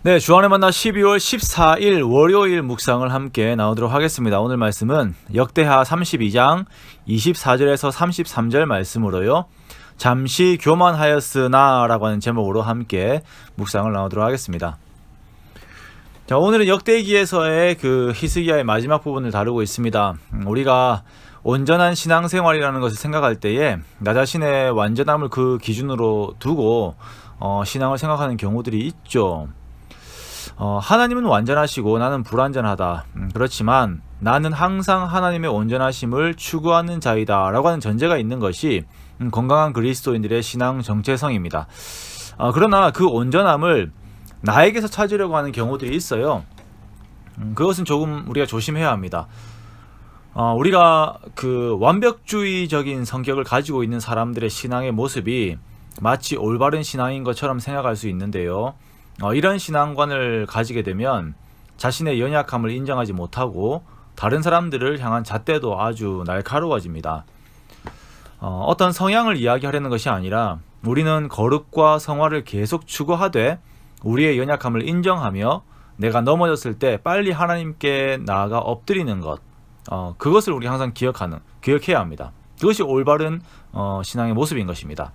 네, 주안의 만나 12월 14일 월요일 묵상을 함께 나누도록 하겠습니다. 오늘 말씀은 역대하 32장 24절에서 33절 말씀으로요. 잠시 교만하였으나 라고 하는 제목으로 함께 묵상을 나누도록 하겠습니다. 자, 오늘은 역대기에서의 그 히스기야의 마지막 부분을 다루고 있습니다. 우리가 온전한 신앙생활이라는 것을 생각할 때에 나 자신의 완전함을 그 기준으로 두고 신앙을 생각하는 경우들이 있죠. 하나님은 완전하시고 나는 불완전하다. 그렇지만 나는 항상 하나님의 온전하심을 추구하는 자이다 라고 하는 전제가 있는 것이 건강한 그리스도인들의 신앙 정체성입니다. 그러나 그 온전함을 나에게서 찾으려고 하는 경우들이 있어요. 그것은 조금 우리가 조심해야 합니다. 우리가 그 완벽주의적인 성격을 가지고 있는 사람들의 신앙의 모습이 마치 올바른 신앙인 것처럼 생각할 수 있는데요. 이런 신앙관을 가지게 되면 자신의 연약함을 인정하지 못하고 다른 사람들을 향한 잣대도 아주 날카로워집니다. 어떤 성향을 이야기하려는 것이 아니라 우리는 거룩과 성화를 계속 추구하되 우리의 연약함을 인정하며 내가 넘어졌을 때 빨리 하나님께 나아가 엎드리는 것, 그것을 우리 항상 기억해야 합니다. 그것이 올바른 신앙의 모습인 것입니다.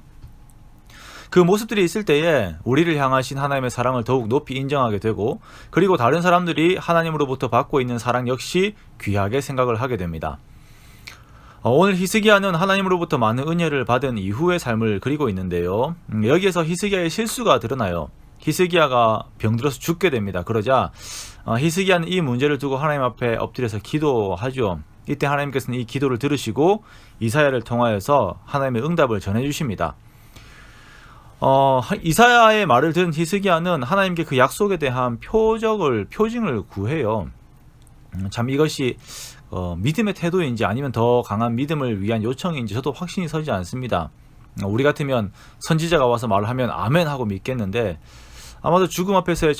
그 모습들이 있을 때에 우리를 향하신 하나님의 사랑을 더욱 높이 인정하게 되고, 그리고 다른 사람들이 하나님으로부터 받고 있는 사랑 역시 귀하게 생각을 하게 됩니다. 오늘 히스기야는 하나님으로부터 많은 은혜를 받은 이후의 삶을 그리고 있는데요. 여기에서 히스기야의 실수가 드러나요. 히스기야가 병들어서 죽게 됩니다. 그러자 히스기야는 이 문제를 두고 하나님 앞에 엎드려서 기도하죠. 이때 하나님께서는 이 기도를 들으시고 이사야를 통하여서 하나님의 응답을 전해주십니다. 이사야의 말을 들은 히스기야는 하나님께 그 약속에 대한 표징을 구해요. 참 이것이 믿음의 태도인지 아니면 더 강한 믿음을 위한 요청인지 저도 확신이 서지 않습니다. 우리 같으면 선지자가 와서 말을 하면 아멘 하고 믿겠는데 아마도 죽음 앞에서의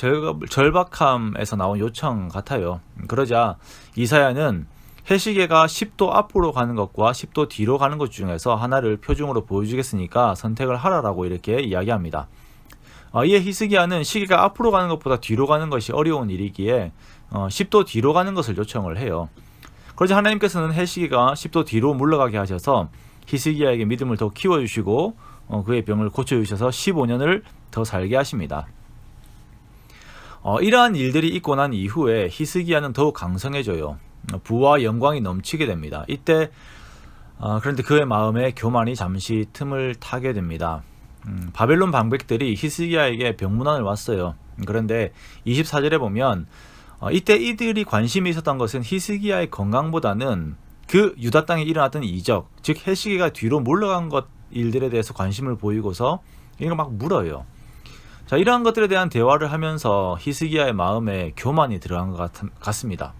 절박함에서 나온 요청 같아요. 그러자 이사야는 해시계가 10도 앞으로 가는 것과 10도 뒤로 가는 것 중에서 하나를 표징으로 보여주겠으니까 선택을 하라라고 이렇게 이야기합니다. 이에 히스기야는 시계가 앞으로 가는 것보다 뒤로 가는 것이 어려운 일이기에 10도 뒤로 가는 것을 요청을 해요. 그러자 하나님께서는 해시계가 10도 뒤로 물러가게 하셔서 히스기야에게 믿음을 더 키워주시고 그의 병을 고쳐주셔서 15년을 더 살게 하십니다. 이러한 일들이 있고 난 이후에 히스기야는 더욱 강성해져요. 부와 영광이 넘치게 됩니다. 이때 그런데 그의 마음에 교만이 잠시 틈을 타게 됩니다. 바벨론 방백들이 히스기야에게 병문안을 왔어요. 그런데 24절에 보면 이때 이들이 관심이 있었던 것은 히스기야의 건강보다는 그 유다 땅에 일어났던 이적, 즉 해시계가 뒤로 물러간 것 일들에 대해서 관심을 보이고서 이걸 막 물어요. 자, 이러한 것들에 대한 대화를 하면서 히스기야의 마음에 교만이 들어간 것 같습니다.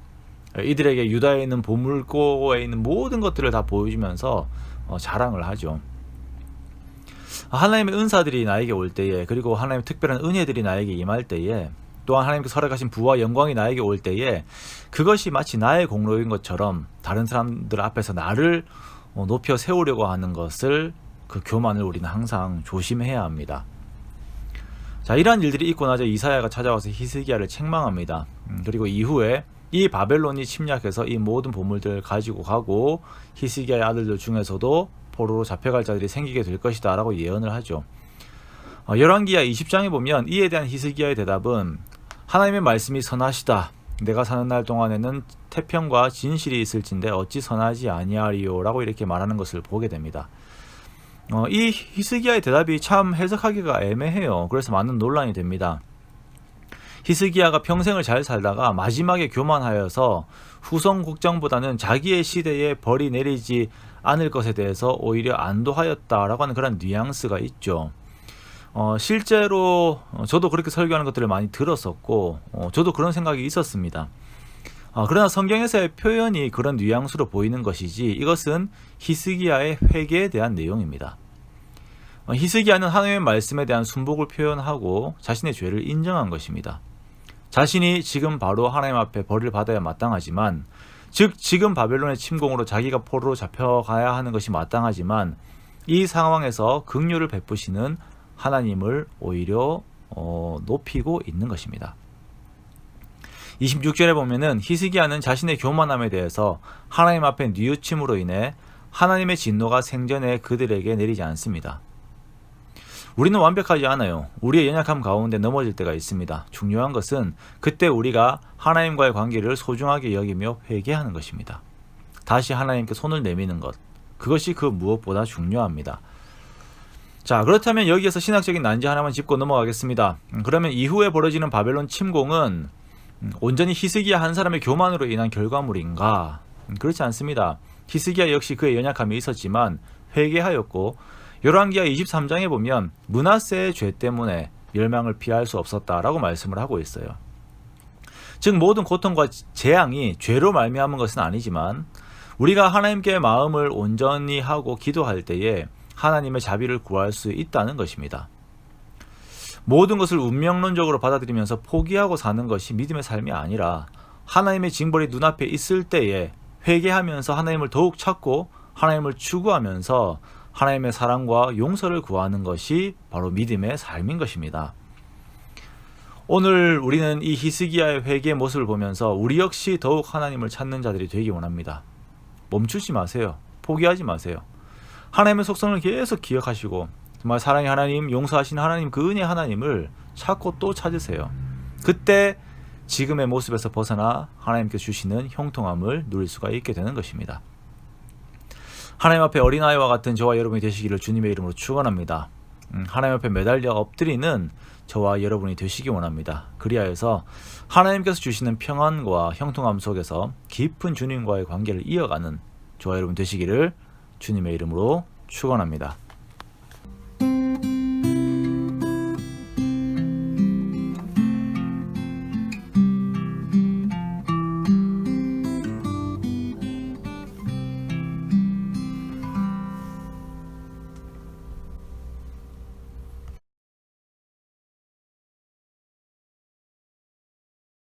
이들에게 유다에 있는 보물고에 있는 모든 것들을 다 보여주면서 자랑을 하죠. 하나님의 은사들이 나에게 올 때에, 그리고 하나님의 특별한 은혜들이 나에게 임할 때에, 또한 하나님께서 허락하신 부와 영광이 나에게 올 때에 그것이 마치 나의 공로인 것처럼 다른 사람들 앞에서 나를 높여 세우려고 하는 것을, 그 교만을 우리는 항상 조심해야 합니다. 자, 이러한 일들이 있고 나서 이사야가 찾아와서 히스기야를 책망합니다. 그리고 이후에 이 바벨론이 침략해서 이 모든 보물들을 가지고 가고 히스기야의 아들들 중에서도 포로로 잡혀갈 자들이 생기게 될 것이다 라고 예언을 하죠. 열왕기야 20장에 보면 이에 대한 히스기야의 대답은 하나님의 말씀이 선하시다. 내가 사는 날 동안에는 태평과 진실이 있을진데 어찌 선하지 아니하리요 라고 이렇게 말하는 것을 보게 됩니다. 이 히스기야의 대답이 참 해석하기가 애매해요. 그래서 많은 논란이 됩니다. 히스기야가 평생을 잘 살다가 마지막에 교만하여서 후성 국정보다는 자기의 시대에 벌이 내리지 않을 것에 대해서 오히려 안도하였다라고 하는 그런 뉘앙스가 있죠. 실제로 저도 그렇게 설교하는 것들을 많이 들었었고 저도 그런 생각이 있었습니다. 그러나 성경에서의 표현이 그런 뉘앙스로 보이는 것이지 이것은 히스기야의 회개에 대한 내용입니다. 히스기야는 하나님의 말씀에 대한 순복을 표현하고 자신의 죄를 인정한 것입니다. 자신이 지금 바로 하나님 앞에 벌을 받아야 마땅하지만, 즉 지금 바벨론의 침공으로 자기가 포로로 잡혀가야 하는 것이 마땅하지만 이 상황에서 긍휼을 베푸시는 하나님을 오히려 높이고 있는 것입니다. 26절에 보면은 히스기야는 자신의 교만함에 대해서 하나님 앞에 뉘우침으로 인해 하나님의 진노가 생전에 그들에게 내리지 않습니다. 우리는 완벽하지 않아요. 우리의 연약함 가운데 넘어질 때가 있습니다. 중요한 것은 그때 우리가 하나님과의 관계를 소중하게 여기며 회개하는 것입니다. 다시 하나님께 손을 내미는 것, 그것이 그 무엇보다 중요합니다. 자, 그렇다면 여기에서 신학적인 난지 하나만 짚고 넘어가겠습니다. 그러면 이후에 벌어지는 바벨론 침공은 온전히 히스기야 한 사람의 교만으로 인한 결과물인가? 그렇지 않습니다. 히스기야 역시 그의 연약함이 있었지만 회개하였고, 열왕기하 23장에 보면 므낫세의 죄 때문에 멸망을 피할 수 없었다라고 말씀을 하고 있어요. 즉 모든 고통과 재앙이 죄로 말미암은 것은 아니지만 우리가 하나님께 마음을 온전히 하고 기도할 때에 하나님의 자비를 구할 수 있다는 것입니다. 모든 것을 운명론적으로 받아들이면서 포기하고 사는 것이 믿음의 삶이 아니라 하나님의 징벌이 눈앞에 있을 때에 회개하면서 하나님을 더욱 찾고 하나님을 추구하면서 하나님의 사랑과 용서를 구하는 것이 바로 믿음의 삶인 것입니다. 오늘 우리는 이 히스기야의 회개의 모습을 보면서 우리 역시 더욱 하나님을 찾는 자들이 되기 원합니다. 멈추지 마세요. 포기하지 마세요. 하나님의 속성을 계속 기억하시고 정말 사랑의 하나님, 용서하신 하나님, 그 은혜 하나님을 찾고 또 찾으세요. 그때 지금의 모습에서 벗어나 하나님께서 주시는 형통함을 누릴 수가 있게 되는 것입니다. 하나님 앞에 어린아이와 같은 저와 여러분이 되시기를 주님의 이름으로 축원합니다. 하나님 앞에 매달려 엎드리는 저와 여러분이 되시기 원합니다. 그리하여서 하나님께서 주시는 평안과 형통함 속에서 깊은 주님과의 관계를 이어가는 저와 여러분 되시기를 주님의 이름으로 축원합니다.